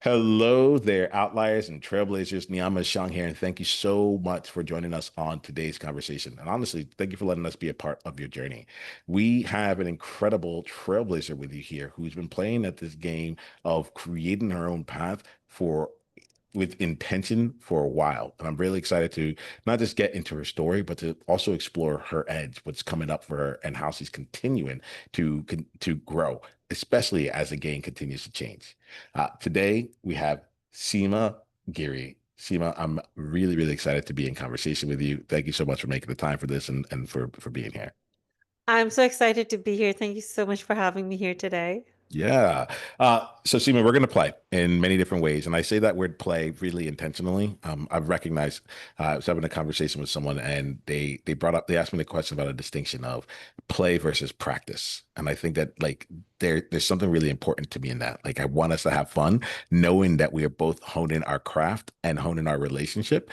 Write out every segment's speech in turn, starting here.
Hello there, Outliers and Trailblazers. Niiamah Ashong here, and thank you so much for joining us on today's conversation. And honestly, thank you for letting us be a part of your journey. We have an incredible trailblazer with you here who's been playing at this game of creating her own path for with intention for a while. And I'm really excited to not just get into her story, but to also explore her edge, what's coming up for her, and how she's continuing to grow, especially as the game continues to change. Today, we have Seema Giri. Seema, I'm really, really excited to be in conversation with you. Thank you so much for making the time for this and for being here. I'm so excited to be here. Thank you so much for having me here today. Yeah. So Seema, we're going to play in many different ways. And I say that word play really intentionally. I've recognized, I was having a conversation with someone and they asked me the question about a distinction of play versus practice. And I think that like there's something really important to me in that. Like I want us to have fun, knowing that we are both honing our craft and honing our relationship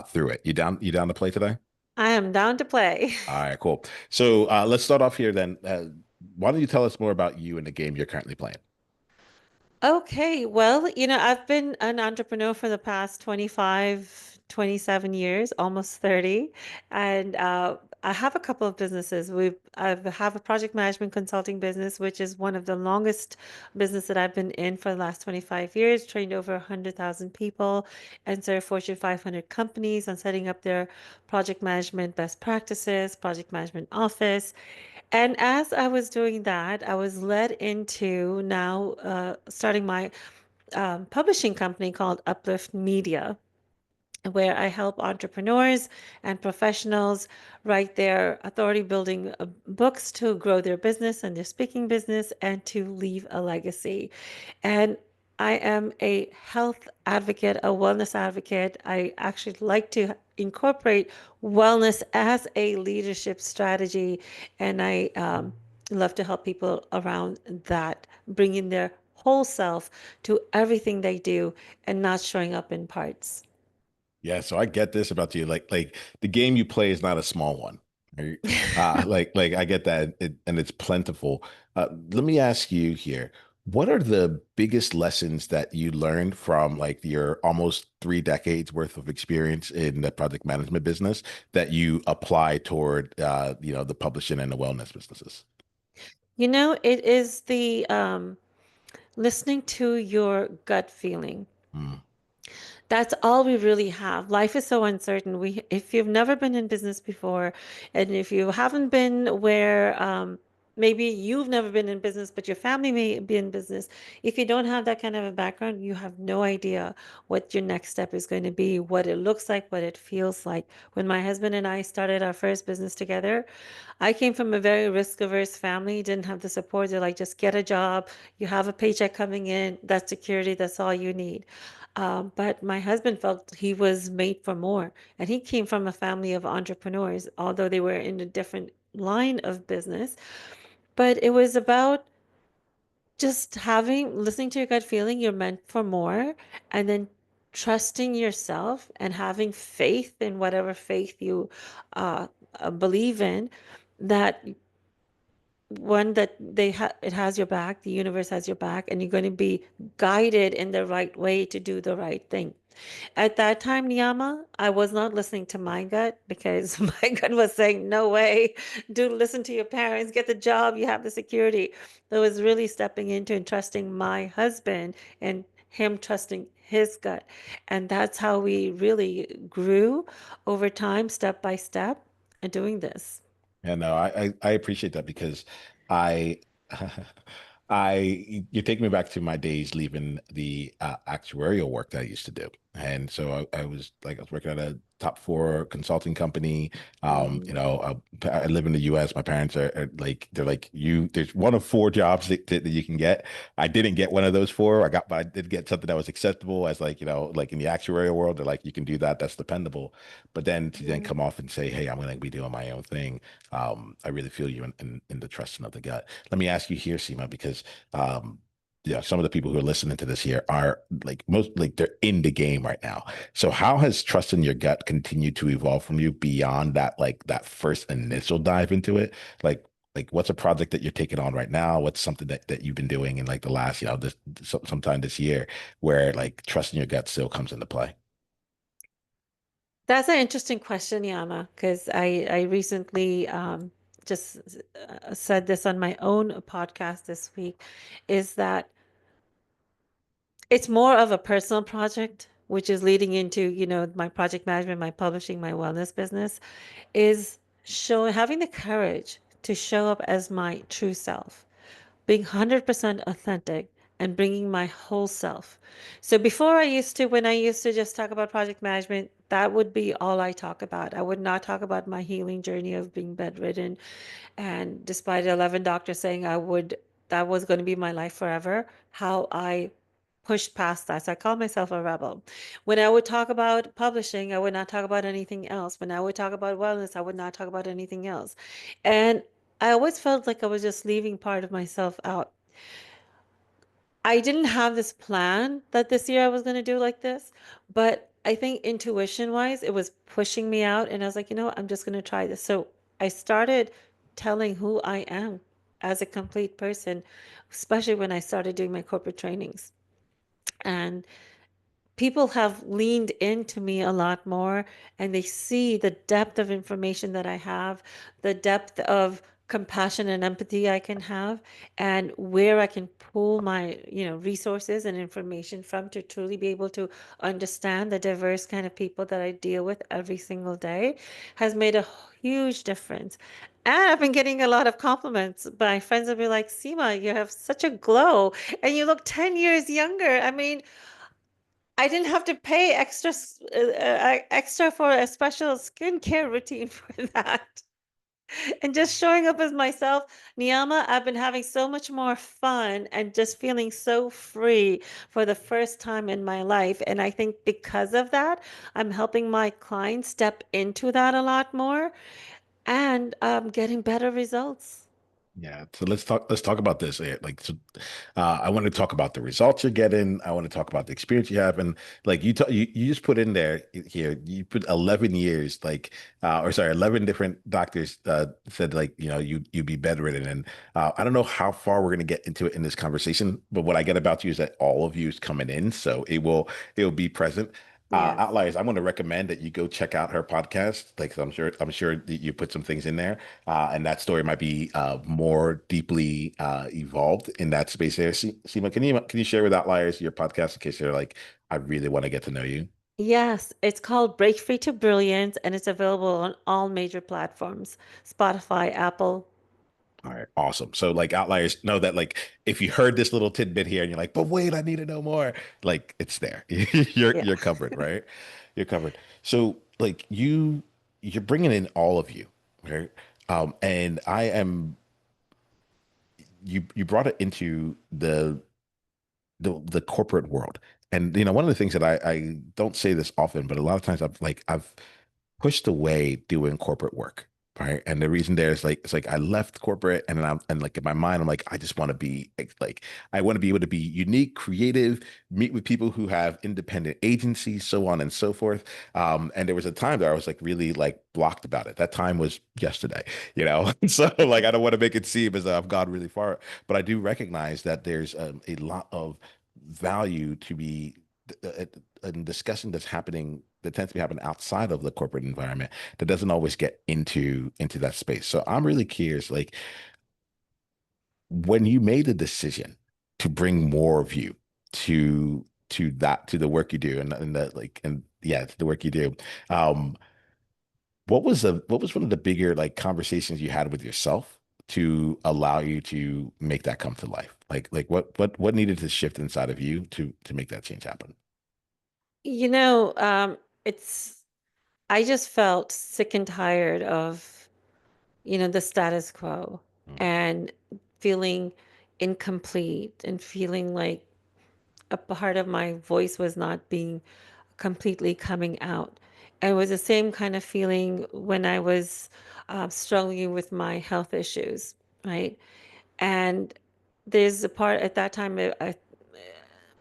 through it. You down to play today? I am down to play. All right, cool. So let's start off here then. Why don't you tell us more about you and the game you're currently playing? Okay, well, I've been an entrepreneur for the past 25, 27 years, almost 30, and I have a couple of businesses. I have a project management consulting business, which is one of the longest business that I've been in for the last 25 years, trained over 100,000 people, and served Fortune 500 companies on setting up their project management best practices, project management office. And as I was doing that, I was led into now starting my publishing company called Uplift Media, where I help entrepreneurs and professionals write their authority building books to grow their business and their speaking business and to leave a legacy. And I am a health advocate, a wellness advocate. I actually like to incorporate wellness as a leadership strategy. And I love to help people around that, bringing their whole self to everything they do and not showing up in parts. Yeah, so I get this about you. Like the game you play is not a small one. Right? Like I get that, and it's plentiful. Let me ask you here, what are the biggest lessons that you learned from like your almost 3 decades worth of experience in the project management business that you apply toward the publishing and the wellness businesses? It is the listening to your gut feeling. Mm. That's all we really have. Life is so uncertain. If you've never been in business before, and if you haven't been where, maybe you've never been in business, but your family may be in business. If you don't have that kind of a background, you have no idea what your next step is going to be, what it looks like, what it feels like. When my husband and I started our first business together, I came from a very risk-averse family, didn't have the support. They're like, just get a job. You have a paycheck coming in. That's security. That's all you need. But my husband felt he was made for more. And he came from a family of entrepreneurs, although they were in a different line of business. But it was about just listening to your gut feeling, you're meant for more, and then trusting yourself and having faith in whatever faith you uh, believe in, that one that it has your back, the universe has your back, and you're going to be guided in the right way to do the right thing. At that time, Niyama, I was not listening to my gut because my gut was saying, no way, do listen to your parents, get the job, you have the security. I was really stepping into and trusting my husband and him trusting his gut. And that's how we really grew over time, step by step, and doing this. Yeah, no, I appreciate that because I you're taking me back to my days leaving the actuarial work that I used to do. And so I was working at a top 4 consulting company. Mm. I live in the US. My parents are like, they're like, there's one of 4 jobs that you can get. I didn't get one of those 4. But I did get something that was acceptable as like, like in the actuarial world, they're like, you can do that. That's dependable. But then to then Mm. come off and say, hey, I'm going to be doing my own thing. I really feel you in the trusting of the gut. Let me ask you here, Seema, because some of the people who are listening to this here are like most like they're in the game right now. So how has trust in your gut continued to evolve from you beyond that like that first initial dive into it? Like like what's a project that you're taking on right now? What's something that you've been doing in like the last, this sometime this year where like trusting your gut still comes into play? That's an interesting question, Yama, because I recently just said this on my own podcast this week, is that it's more of a personal project, which is leading into, my project management, my publishing, my wellness business, is having the courage to show up as my true self, being 100% authentic and bringing my whole self. So before when I used to just talk about project management, that would be all I talk about. I would not talk about my healing journey of being bedridden. And despite 11 doctors saying that was going to be my life forever, how I pushed past that. So I call myself a rebel. When I would talk about publishing, I would not talk about anything else. When I would talk about wellness, I would not talk about anything else. And I always felt like I was just leaving part of myself out. I didn't have this plan that this year I was going to do like this, but I think intuition wise, it was pushing me out. And I was like, I'm just going to try this. So I started telling who I am as a complete person, especially when I started doing my corporate trainings. And people have leaned into me a lot more and they see the depth of information that I have, the depth of compassion and empathy I can have, and where I can pull my, resources and information from to truly be able to understand the diverse kind of people that I deal with every single day has made a huge difference. And I've been getting a lot of compliments. My friends will be like, Seema, you have such a glow and you look 10 years younger. I mean, I didn't have to pay extra for a special skincare routine for that. And just showing up as myself, Niiamah, I've been having so much more fun and just feeling so free for the first time in my life. And I think because of that, I'm helping my clients step into that a lot more and getting better results. Yeah, so let's talk about this. Like, so, I want to talk about the results you're getting. I want to talk about the experience you have, and like you just put in there here. You put 11 years, like, or sorry, 11 different doctors said like you'd be bedridden, and I don't know how far we're gonna get into it in this conversation, but what I get about you is that all of you is coming in, so it will be present. Yes. Outliers, I'm going to recommend that you go check out her podcast. Like I'm sure that you put some things in there, and that story might be more deeply evolved in that space there. Seema, can you share with Outliers your podcast in case they're like, I really want to get to know you? Yes, it's called Break Free to Brilliance and it's available on all major platforms, Spotify, Apple. All right, awesome. So like Outliers know that like if you heard this little tidbit here and you're like, but wait, I need to know more, like it's there. You're Yeah. you're covered, right? You're covered. So like you're bringing in all of you, right? And I am you brought it into the corporate world. And one of the things that I don't say this often, but a lot of times I've pushed away doing corporate work. Right. And the reason there is like it's like I left corporate and then and like in my mind, I'm like, I just want to be like I want to be able to be unique, creative, meet with people who have independent agencies, so on and so forth. And there was a time that I was like really like blocked about it. That time was yesterday, So like I don't want to make it seem as though I've gone really far, but I do recognize that there's a lot of value to be uh, in discussion that tends to be happening outside of the corporate environment that doesn't always get into that space. So I'm really curious, like when you made the decision to bring more of you to the work you do and that like and yeah, to the work you do, um, what was one of the bigger like conversations you had with yourself to allow you to make that come to life? Like what needed to shift inside of you to make that change happen? You know, it's, I just felt sick and tired of, the status quo Mm. and feeling incomplete and feeling like a part of my voice was not being completely coming out. And it was the same kind of feeling when I was struggling with my health issues, right? And there's a part at that time,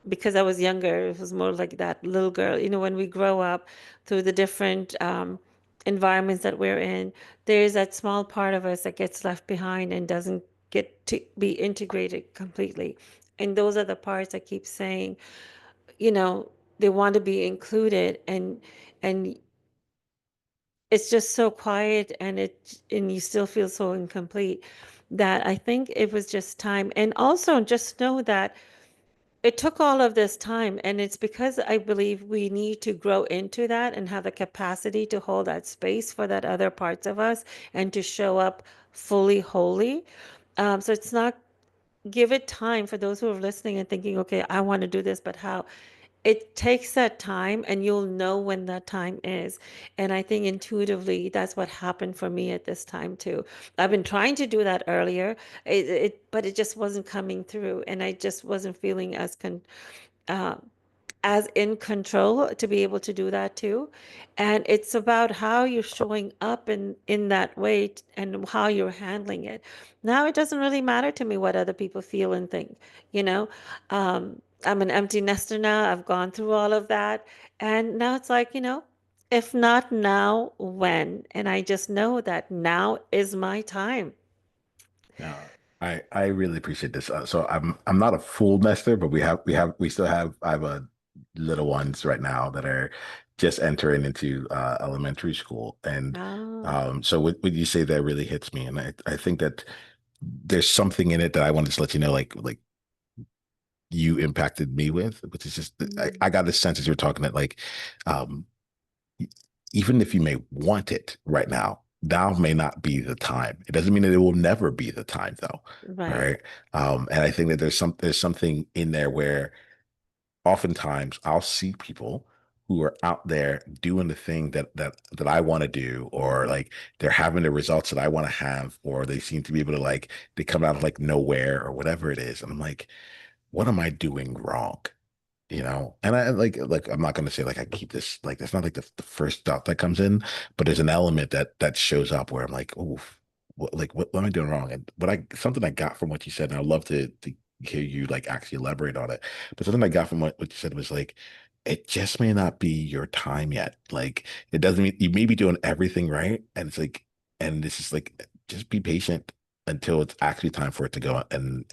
because I was younger, it was more like that little girl. When we grow up through the different environments that we're in, there's that small part of us that gets left behind and doesn't get to be integrated completely. And those are the parts that keep saying, you know, they want to be included, and it's just so quiet, and you still feel so incomplete, that I think it was just time. And also just know that it took all of this time, and it's because I believe we need to grow into that and have the capacity to hold that space for that other parts of us and to show up fully wholly. So it's not, give it time for those who are listening and thinking, okay, I want to do this, but how? It takes that time, and you'll know when that time is. And I think intuitively, that's what happened for me at this time too. I've been trying to do that earlier, but it just wasn't coming through, and I just wasn't feeling uh, as in control to be able to do that too. And it's about how you're showing up in that way, and how you're handling it. Now it doesn't really matter to me what other people feel and think, you know. I'm an empty nester now. I've gone through all of that. And now it's like, if not now, when? And I just know that now is my time. No, I really appreciate this. So I'm not a full nester, but we still have I have a little ones right now that are just entering into elementary school, and Oh, so what you say there really hits me, and I think that there's something in it that I wanted to let you know, like you impacted me with, which is just mm, I got this sense as you were talking that like um even if you may want it right now, now may not be the time. It doesn't mean that it will never be the time, though. All right. right. And I think that there's something in there where oftentimes I'll see people who are out there doing the thing that I want to do, or like they're having the results that I want to have, or they seem to be able to like they come out of like nowhere or whatever it is. And I'm like, what am I doing wrong? And I like I'm not gonna say like I keep this like that's not like the first thought that comes in, but there's an element that shows up where I'm like, oh, what am I doing wrong? And what I something I got from what you said, and I'd love to hear you like actually elaborate on it. But something I got from what you said was like, it just may not be your time yet. Like it doesn't mean you may be doing everything right, and it's like, and this is like just be patient until it's actually time for it to go and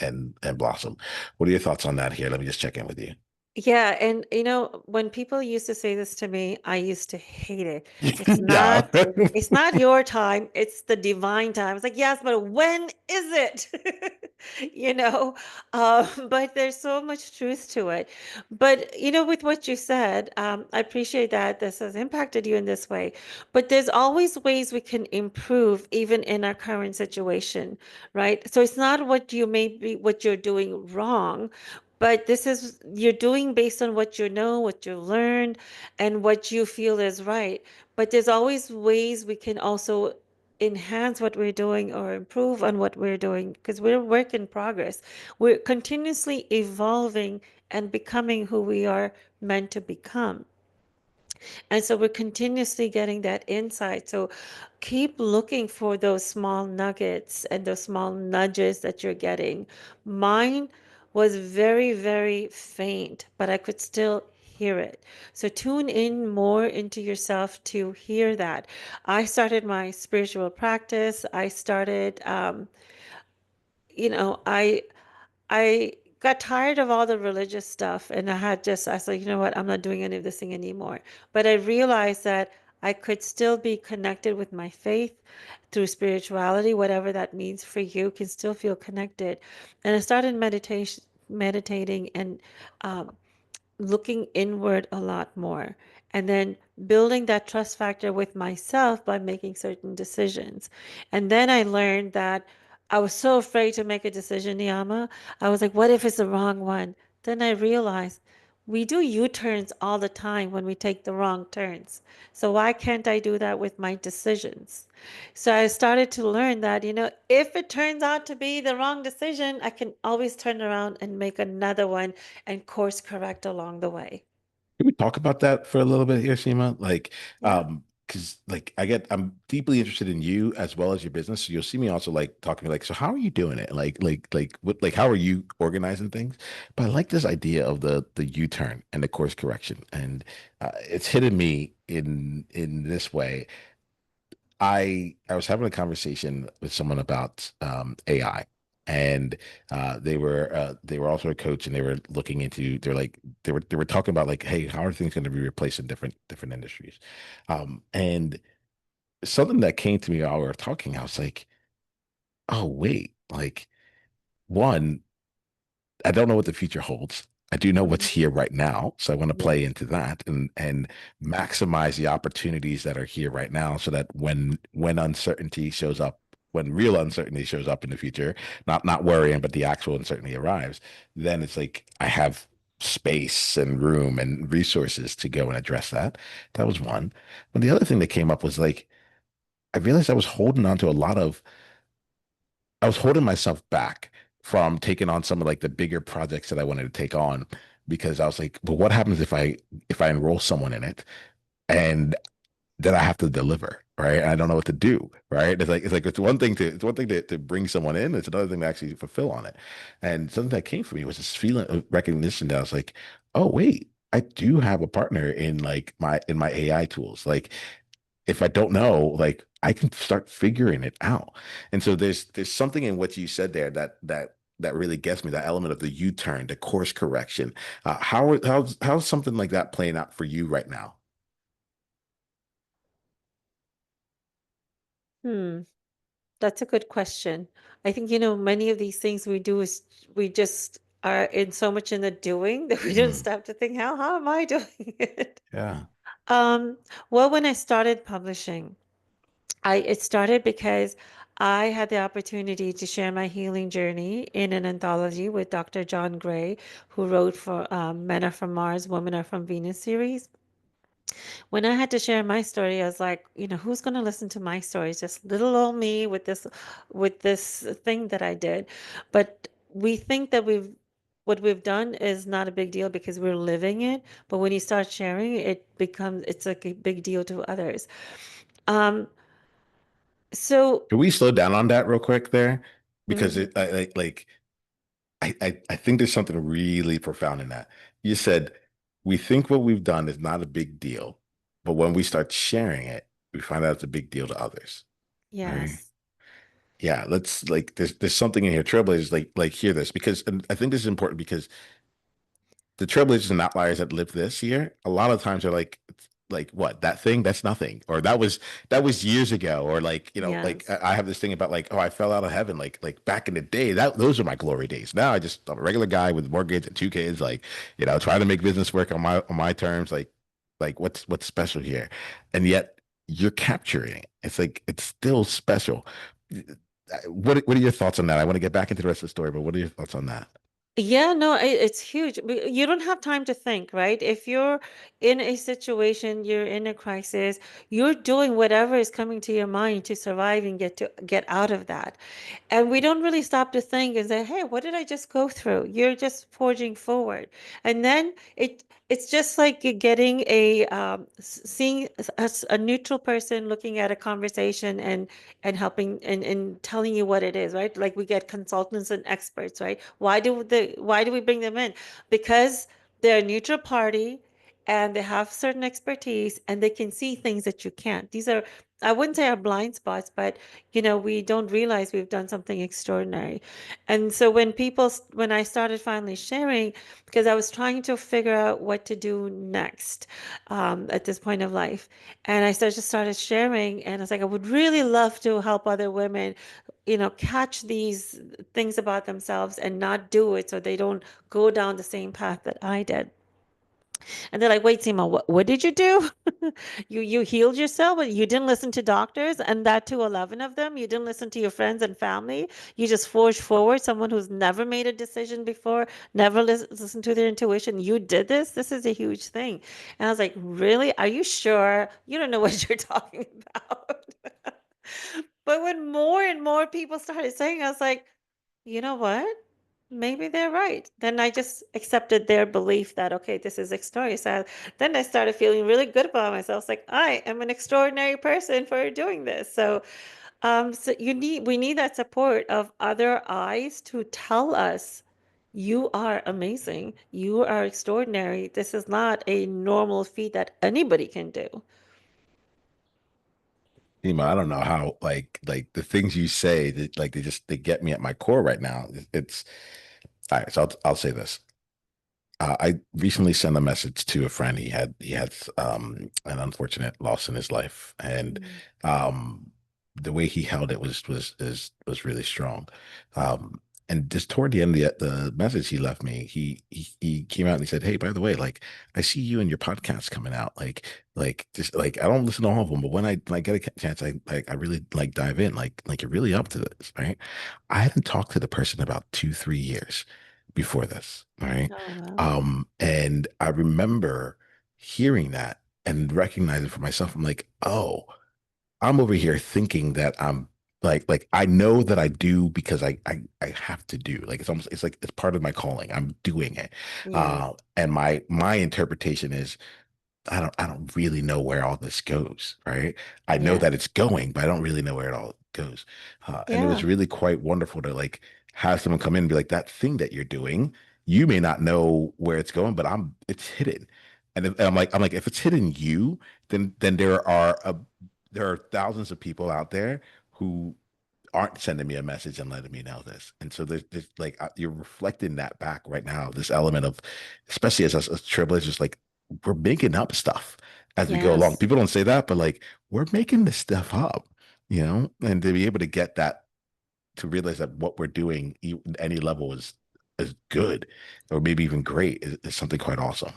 blossom. What are your thoughts on that here? Let me just check in with you. Yeah, and when people used to say this to me, I used to hate it. It's Yeah. not it's not your time, it's the divine time. It's like, yes, but when is it? You know, but there's so much truth to it. But with what you said, I appreciate that this has impacted you in this way. But there's always ways we can improve even in our current situation, right? So it's not what you're doing wrong, but this is you're doing based on what you know, what you learned, and what you feel is right. But there's always ways we can also enhance what we're doing or improve on what we're doing, because we're a work in progress. We're continuously evolving and becoming who we are meant to become. And so we're continuously getting that insight. So keep looking for those small nuggets and those small nudges that you're getting. Mine was very, very faint, but I could still hear it. So tune in more into yourself to hear that. I started my spiritual practice. I started, you know, I got tired of all the religious stuff, and I said, you know what, I'm not doing any of this thing anymore. But I realized that I could still be connected with my faith through spirituality, whatever that means for you, can still feel connected. And I started meditating, and um, looking inward a lot more, and then building that trust factor with myself by making certain decisions. And then I learned that I was so afraid to make a decision, Niiamah. I was like, what if it's the wrong one? Then I realized we do U-turns all the time when we take the wrong turns. So why can't I do that with my decisions? So I started to learn that, if it turns out to be the wrong decision, I can always turn around and make another one and course correct along the way. Can we talk about that for a little bit here, Seema? Like, Yeah. because like I'm deeply interested in you as well as your business. So you'll see me also like talking to me like, so how are you doing it? Like how are you organizing things? But I like this idea of the U-turn and the course correction, and it's hitting me in this way. I was having a conversation with someone about AI, and they were also a coach, and they were looking into they're like they were talking about like, hey, how are things going to be replaced in different industries? And something that came to me while we were talking, I was like, oh wait, like one, I don't know what the future holds. I do know what's Mhm. here right now, so I want to play Yes. into that and maximize the opportunities that are here right now, so that when uncertainty shows up, when real uncertainty shows up in the future, not worrying, but the actual uncertainty arrives, then it's like I have space and room and resources to go and address that. That was one. But the other thing that came up was like I realized I was holding on to a lot of I was holding myself back from taking on some of like the bigger projects that I wanted to take on because I was like, but what happens if I enroll someone in it and then I have to deliver, right? And I don't know what to do, right? It's one thing to bring someone in, it's another thing to actually fulfill on it. And something that came for me was this feeling of recognition that I was like, oh wait, I do have a partner in like my AI tools. Like if I don't know, like I can start figuring it out. And so there's something in what you said there that really gets me, that element of the U-turn, the course correction. How's something like that playing out for you right now? Hmm. That's a good question. I think, many of these things we do is we just are in so much in the doing that we don't Mm, stop to think, how am I doing it? yeah. Um, well, when I started publishing, it started because I had the opportunity to share my healing journey in an anthology with Dr. John Gray, who wrote for Men Are From Mars, Women Are From Venus series. When I had to share my story, I was like, who's going to listen to my story? It's just little old me with this thing that I did. But we think that what we've done is not a big deal because we're living it. But when you start sharing, it's like a big deal to others. Um, so, Can we slow down on that real quick there? Because mhm, I think there's something really profound in that. You said we think what we've done is not a big deal, but when we start sharing it, we find out it's a big deal to others. Right? yes, Yeah, let's like there's something in here. Trailblazers like hear this because and I think this is important because the Trailblazers and Outliers that live this year, a lot of times are like what that thing that's nothing or that was years ago or like like yes. I have this thing about like oh I fell out of heaven like back in the day that those are my glory days. Now I'm a regular guy with a mortgage and two kids like trying to make business work on my terms like what's special here, and yet you're capturing it. It's like it's still special. What are your thoughts on that? I want to get back into the rest of the story, but what are your thoughts on that? Yeah, no, it's huge. You don't have time to think, right? If you're in a situation, you're in a crisis, you're doing whatever is coming to your mind to survive and get out of that. And we don't really stop to think and say, "Hey, what did I just go through?" You're just forging forward. And then it's just like you're getting seeing a neutral person looking at a conversation and helping and telling you what it is, right? Like we get consultants and experts, right? Why do we bring them in? Because they're a neutral party and they have certain expertise and they can see things that you can't. These are, I wouldn't say our blind spots, but we don't realize we've done something extraordinary. And so when I started finally sharing, because I was trying to figure out what to do next at this point of life, and just started sharing, and I was like, I would really love to help other women, catch these things about themselves and not do it so they don't go down the same path that I did. And they're like, wait, Seema, what did you do? You healed yourself, but you didn't listen to doctors, and that too 11 of them. You didn't listen to your friends and family. You just forged forward, someone who's never made a decision before, never listened to their intuition. You did this. This is a huge thing. And I was like, really? Are you sure? You don't know what you're talking about. But when more and more people started saying, I was like, you know what? Maybe they're right. Then I just accepted their belief that, okay, this is extraordinary. So then I started feeling really good about myself. It's like, I am an extraordinary person for doing this. So we need that support of other eyes to tell us, you are amazing. You are extraordinary. This is not a normal feat that anybody can do. Seema, I don't know how like the things you say that like they get me at my core right now. It's all right. So I'll say this. I recently sent a message to a friend. He had an unfortunate loss in his life, and Mm. the way he held it was really strong. Um, and just toward the end of the message he left me, he came out and he said, "Hey, by the way, like I see you and your podcast coming out. Like just like I don't listen to all of them, but when I get a chance, I really like dive in. Like you're really up to this, right? I hadn't talked to the person about 2, 3 years before this, right? Oh, wow. And I remember hearing that and recognizing for myself, I'm like, oh, I'm over here thinking that I'm like I know that I do because I have to do. Like it's almost it's like it's part of my calling. I'm doing it. Yeah. And my interpretation is I don't really know where all this goes, right? I know Yeah. that it's going, but I don't really know where it all goes. And it was Yeah. really quite wonderful to like have someone come in and be like, that thing that you're doing, you may not know where it's going, but it's hidden. And I'm like, if it's hidden you, then there are thousands of people out there who aren't sending me a message and letting me know this. And so there's like you're reflecting that back right now, this element of, especially as us as trailblazers, like we're making up stuff as we go along. Yes. People don't say that, but like we're making this stuff up, and to be able to get that, to realize that what we're doing, any level is good, or maybe even great, is something quite awesome.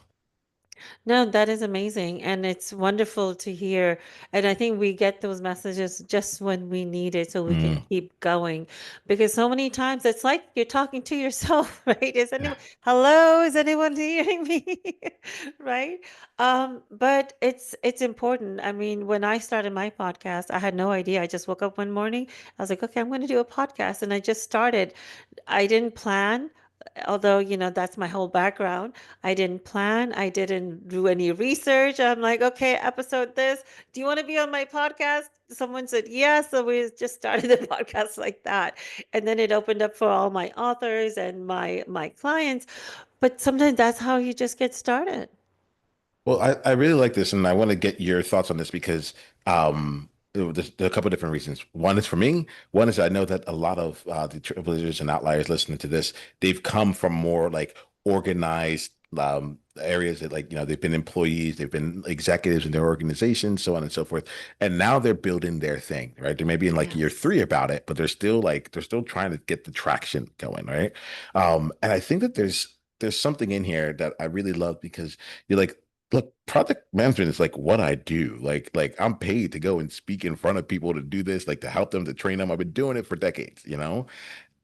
No, that is amazing. And it's wonderful to hear. And I think we get those messages just when we need it so we can Mm, keep going. Because so many times it's like you're talking to yourself, right? yeah. Hello, is anyone hearing me? Right? But it's important. I mean, when I started my podcast, I had no idea. I just woke up one morning. I was like, okay, I'm going to do a podcast. And I just started. I didn't plan, although, that's my whole background. I didn't plan. I didn't do any research. I'm like, okay, episode this. Do you want to be on my podcast? Someone said yes. So we just started the podcast like that. And then it opened up for all my authors and my clients. But sometimes that's how you just get started. Well, I really like this, and I want to get your thoughts on this because there are a couple of different reasons. One is for me. One is I know that a lot of the trailblazers and outliers listening to this, they've come from more like organized areas that like they've been employees, they've been executives in their organizations, so on and so forth, and now they're building their thing, right? They may be in like year Yes. 3 about it, but they're still trying to get the traction going, right? And I think that there's something in here that I really love because you're like, look, project management is like what I do. Like I'm paid to go and speak in front of people to do this, like to help them, to train them. I've been doing it for decades.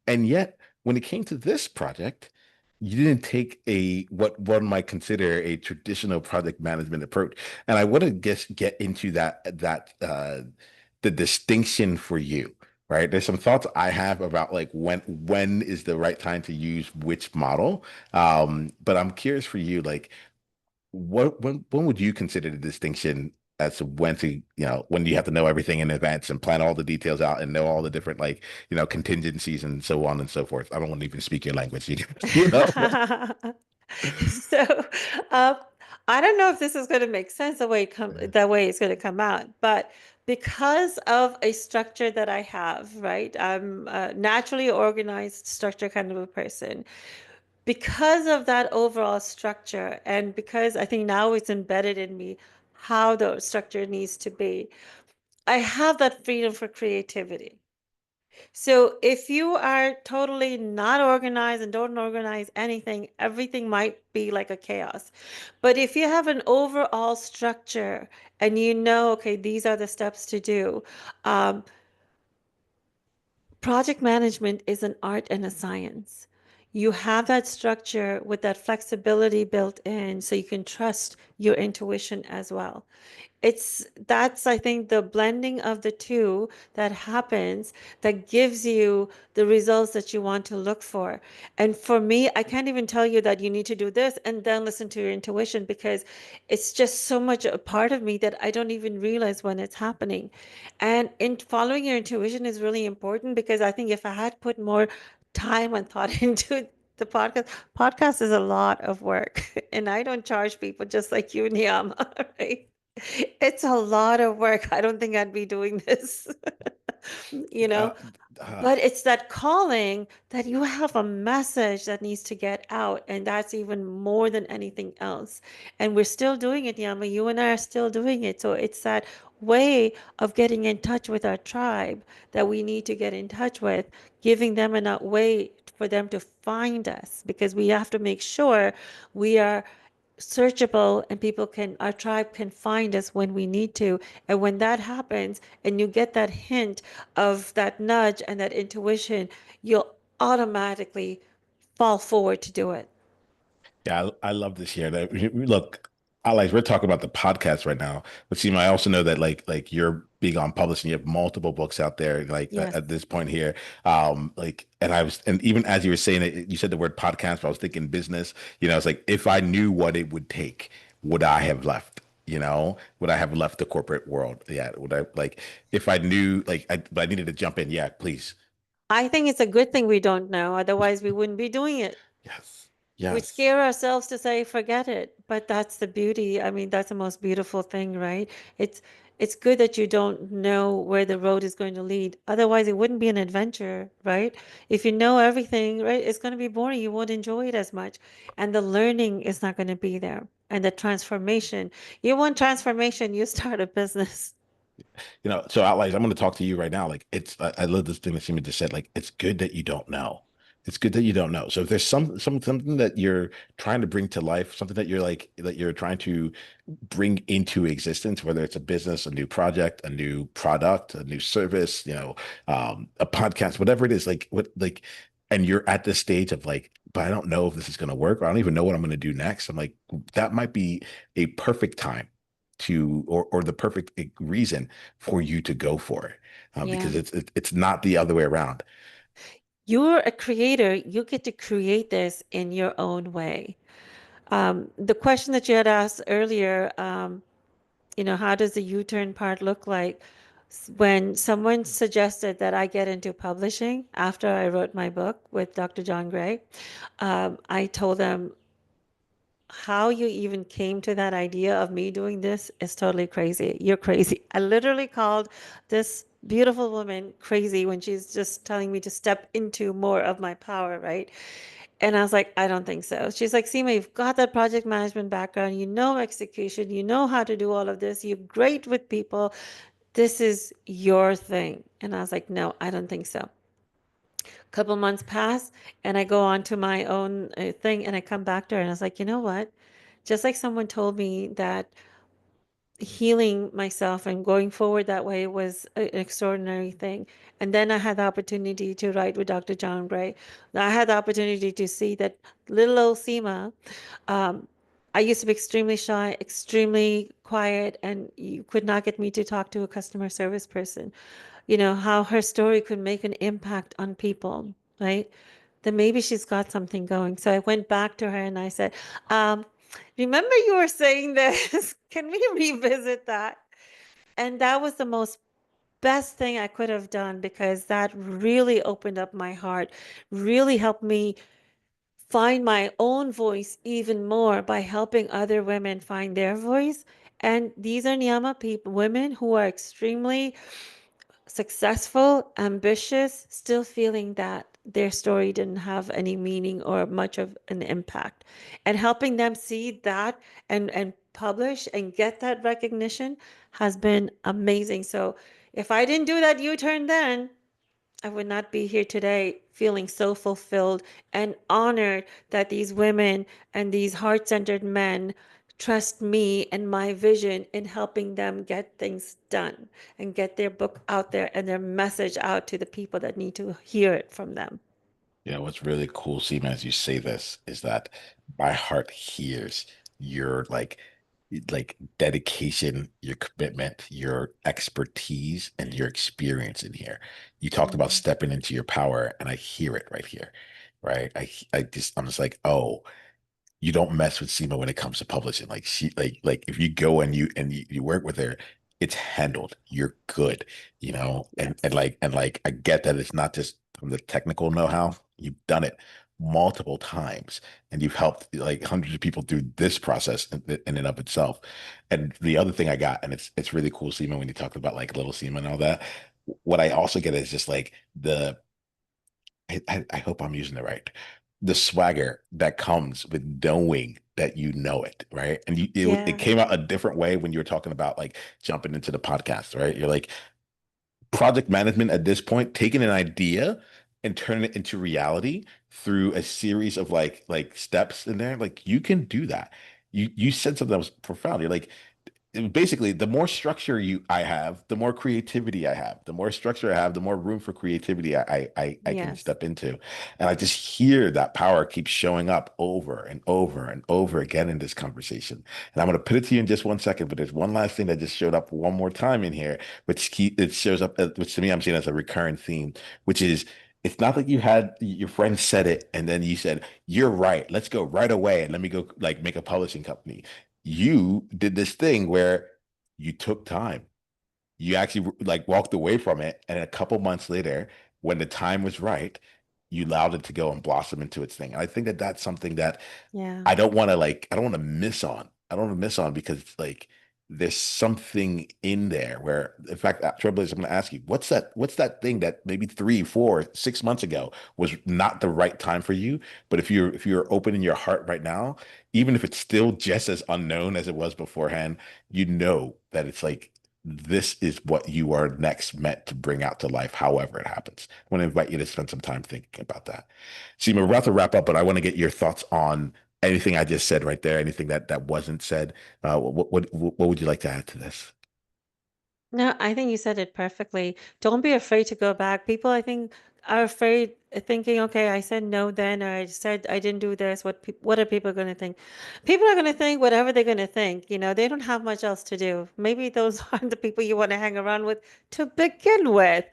And yet, when it came to this project, you didn't take a what one might consider a traditional project management approach. And I want to get into that the distinction for you. Right. There's some thoughts I have about like when is the right time to use which model. But I'm curious for you, like when would you consider the distinction as to when you have to know everything in advance and plan all the details out and know all the different like contingencies and so on and so forth? I don't want to even speak your language, you know. So, um, I don't know if this is going to make sense the way it's going to come out, but because of a structure that I have, right? I'm a naturally organized structure kind of a person. Because of that overall structure, and because I think now it's embedded in me how the structure needs to be, I have that freedom for creativity. So if you are totally not organized and don't organize anything, everything might be like a chaos. But if you have an overall structure and you know, okay, these are the steps to do, um, project management is an art and a science. You have that structure with that flexibility built in so you can trust your intuition as well. That's, I think, the blending of the two that happens that gives you the results that you want to look for. And for me, I can't even tell you that you need to do this and then listen to your intuition because it's just so much a part of me that I don't even realize when it's happening. And in following your intuition is really important because I think if I had put more time and thought into the podcast is a lot of work, and I don't charge people just like you, Niamh, right? It's a lot of work. I don't think I'd be doing this. You Uh, know, uh, but it's that calling that you have a message that needs to get out, and that's even more than anything else. And we're still doing it, Yama. You and I are still doing it. So it's that way of getting in touch with our tribe that we need to get in touch with, giving them enough way for them to find us, because we have to make sure we are searchable and people can, our tribe can find us when we need to. And when that happens and you get that hint of that nudge and that intuition, you'll automatically fall forward to do it. Yeah, I love this here. That look, allies, we're talking about the podcast right now, but Seema, I also know that like you're big on publishing. You have multiple books out there. Like Yes. at this point here, and I was, and even as you were saying it, you said the word podcast, but I was thinking business. It's like if I knew what it would take, would I have left? Would I have left the corporate world? Yeah. Would I like if I knew but I needed to jump in? Yeah, please. I think it's a good thing we don't know, otherwise we wouldn't be doing it. Yes. We Yes. scare ourselves to say forget it, but that's the beauty. I mean, that's the most beautiful thing, right? It's it's good that you don't know where the road is going to lead. Otherwise, it wouldn't be an adventure, right? If you know everything, right, it's going to be boring. You won't enjoy it as much. And the learning is not going to be there. And the transformation. You want transformation, you start a business. So Outliers, I'm going to talk to you right now. Like I love this thing that Seema just said. Like it's good that you don't know. It's good that you don't know. So if there's something that you're trying to bring to life, something that you're trying to bring into existence, whether it's a business, a new project, a new product, a new service, a podcast, whatever it is, and you're at this stage of like, but I don't know if this is going to work, or I don't even know what I'm going to do next. I'm like, that might be a perfect time or the perfect reason for you to go for it, Yeah. because it's not the other way around. You're a creator. You get to create this in your own way. The question that you had asked earlier, how does the U-turn part look like? When someone suggested that I get into publishing after I wrote my book with Dr. John Gray, I told them how you even came to that idea of me doing this is totally crazy. You're crazy. I literally called this beautiful woman crazy when she's just telling me to step into more of my power, right? And I was like, I don't think so. She's like, Seema, you've got that project management background, you know execution, you know how to do all of this, you're great with people. This is your thing. And I was like, no, I don't think so. A couple months pass and I go on to my own thing and I come back to her and I was like, you know what? Just like someone told me that healing myself and going forward that way was an extraordinary thing. And then I had the opportunity to write with Dr. John Gray. I had the opportunity to see that little old Seema, um, I used to be extremely shy, extremely quiet, and you could not get me to talk to a customer service person. How her story could make an impact on people, right? Then maybe she's got something going. So I went back to her and I said, um, remember you were saying this? Can we revisit that? And that was the most best thing I could have done because that really opened up my heart, really helped me find my own voice even more by helping other women find their voice. And these are Niiamah people, women who are extremely successful, ambitious, still feeling that their story didn't have any meaning or much of an impact. And helping them see that and publish and get that recognition has been amazing. So if I didn't do that U-turn then, I would not be here today feeling so fulfilled and honored that these women and these heart-centered men trust me and my vision in helping them get things done and get their book out there and their message out to the people that need to hear it from them. What's really cool, Seema, as you say this, is that my heart hears your like dedication, your commitment, your expertise, and your experience in here. You talked about Mhm. stepping into your power, and I hear it right here, right? I'm just like, oh, you don't mess with Seema when it comes to publishing. Like she if you go and you work with her, it's handled. You're good, Yes. and I get that it's not just from the technical know-how. You've done it, multiple times, and you've helped like hundreds of people through this process in and of itself. And the other thing I got, and it's really cool, Seema, when you talked about like little Seema and all that. What I also get is just like the I hope I'm using it right. The swagger that comes with knowing that you know it, right? And it Yeah. came out a different way when you were talking about like jumping into the podcast, right? You're like project management at this point, taking an idea and turning it into reality through a series of like steps in there. Like you can do that. You said something that was profound. You're like, basically the more structure I have, the more creativity I have. The more structure I have, the more room for creativity I can Yes. step into. And I just hear that power keep showing up over and over and over again in this conversation. And I'm going to put it to you in just 1 second, but there's one last thing that just showed up one more time in here, it shows up, which to me I'm seeing as a recurrent theme, which is it's not like you had your friend said it and then you said, "You're right. Let's go right away and let me go like make a publishing company." You did this thing where you took time. You actually like walked away from it, and a couple months later, when the time was right, you allowed it to go and blossom into its thing. And I think that that's something that Yeah. I don't want to miss on. I don't want to miss on because like there's something in there where, in fact, Trailblazers, I'm going to ask you, what's that thing that maybe 3, 4, 6 months ago was not the right time for you? But if you're open in your heart right now, even if it's still just as unknown as it was beforehand, you know that it's like this is what you are next meant to bring out to life, however it happens. I want to invite you to spend some time thinking about that. Seema, we're about to wrap up, but I want to get your thoughts on anything I just said right there, anything that wasn't said. What would you like to add to this? No, I think you said it perfectly. Don't be afraid to go back. People, I think, are afraid, thinking, okay, I said no then, or I said I didn't do this. What are people going to think? People are going to think whatever they're going to think. They don't have much else to do. Maybe those aren't the people you want to hang around with to begin with.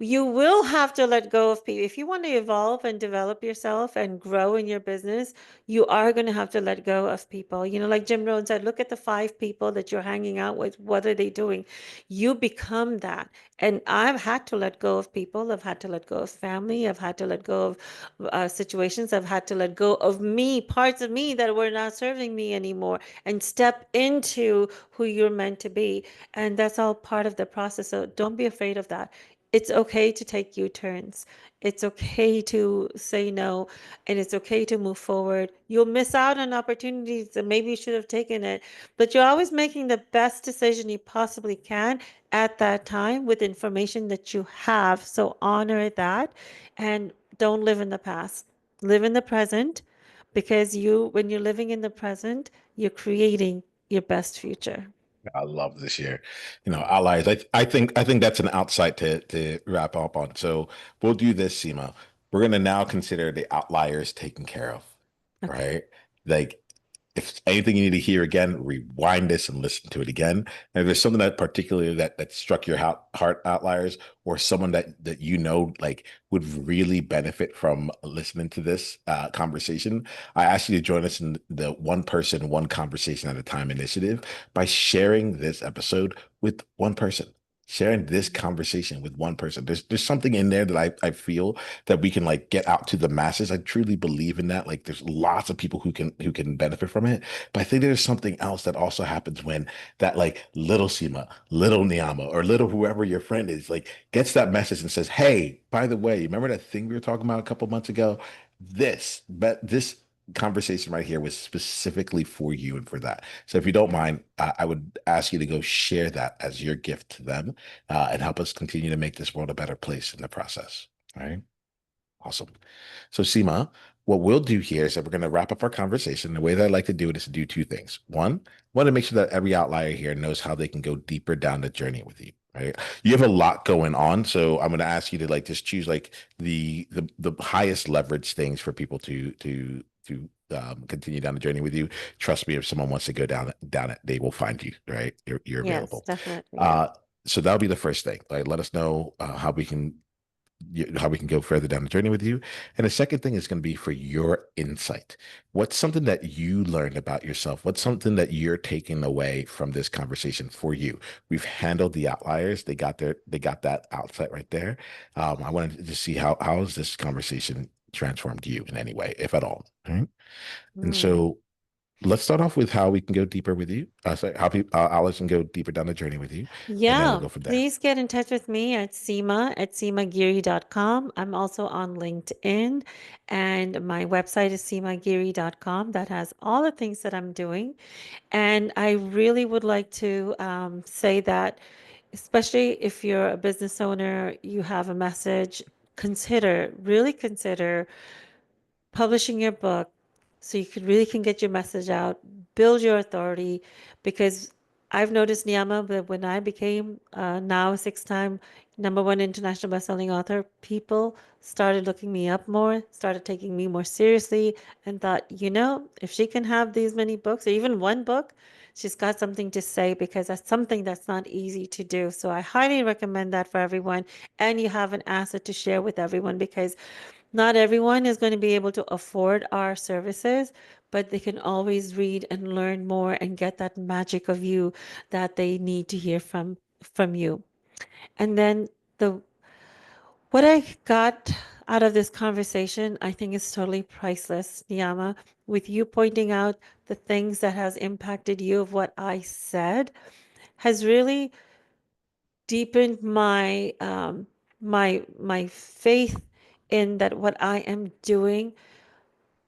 You will have to let go of people. If you want to evolve and develop yourself and grow in your business, you are going to have to let go of people. Like Jim Rohn said, look at the 5 people that you're hanging out with. What are they doing? You become that. And I've had to let go of people. I've had to let go of family. I've had to let go of situations. I've had to let go of me, parts of me that were not serving me anymore, and step into who you're meant to be. And that's all part of the process. So don't be afraid of that. It's okay to take U-turns. It's okay to say no, and it's okay to move forward. You'll miss out on opportunities that maybe you should have taken it, but you're always making the best decision you possibly can at that time with information that you have. So honor that and don't live in the past. Live in the present, because when you're living in the present, you're creating your best future. I love this year. Allies. I think that's an outside to wrap up on. So we'll do this, Seema. We're gonna now consider the outliers taken care of, Okay. right? Like if anything you need to hear again, rewind this and listen to it again. And if there's something that particularly that struck your heart, outliers, or someone that like would really benefit from listening to this conversation, I ask you to join us in the one person, one conversation at a time initiative by sharing this episode with one person. Sharing this conversation with one person. There's something in there that I feel that we can like get out to the masses. I truly believe in that. Like there's lots of people who can benefit from it. But I think there's something else that also happens when that like little Seema, little Niiamah, or little whoever your friend is, like gets that message and says, "Hey, by the way, remember that thing we were talking about a couple months ago? This conversation right here was specifically for you and for that. So if you don't mind, I would ask you to go share that as your gift to them and help us continue to make this world a better place in the process. All right. Awesome. So, Seema, what we'll do here is that we're going to wrap up our conversation. The way that I like to do it is to do two things. One, I want to make sure that every outlier here knows how they can go deeper down the journey with you. Right. You have a lot going on. So I'm going to ask you to like just choose like the highest leverage things for people to continue down the journey with you. Trust me, if someone wants to go down it, they will find you. Right. You're Yes, available. definitely. Yeah. Uh, so that'll be the first thing. Like, let us know how we can go further down the journey with you. And the second thing is going to be for your insight. What's something that you learned about yourself? What's something that you're taking away from this conversation for you? We've handled the outliers. They got that outsight right there. I wanted to see how is this conversation transformed you in any way, if at all. Right? And Mm. so let's start off with how we can go deeper with you. Sorry, how Alice can go deeper down the journey with you, and then we'll Yeah, go from there. please get in touch with me at seema@seemagiri.com. I'm also on LinkedIn, and my website is seemagiri.com. That has all the things that I'm doing. And I really would like to say that, especially if you're a business owner, you have a message, really consider publishing your book so you could really can get your message out, build your authority, because I've noticed, Niiamah, that when I became now a six-time #1 international best-selling author, people started looking me up more, started taking me more seriously, and thought, if she can have these many books or even one book, she's got something to say, because that's something that's not easy to do. So I highly recommend that for everyone. And you have an asset to share with everyone, because not everyone is going to be able to afford our services, but they can always read and learn more and get that magic of you that they need to hear from you. And then the what I got out of this conversation, I think is totally priceless, Niiamah, with you pointing out the things that has impacted you of what I said has really deepened my faith in that what I am doing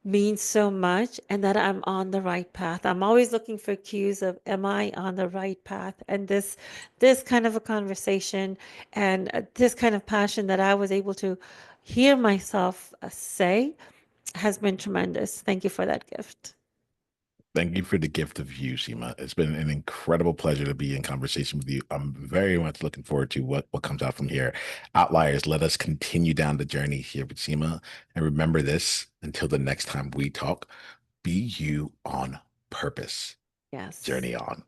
means so much, and that I'm on the right path. I'm always looking for cues of, am I on the right path? And this kind of a conversation and this kind of passion that I was able to hear myself say has been tremendous. Thank you for that gift. Thank you for the gift of you, Seema. It's been an incredible pleasure to be in conversation with you. I'm very much looking forward to what comes out from here. Outliers, let us continue down the journey here with Seema. And remember this, until the next time we talk, be you on purpose. Yes. Journey on.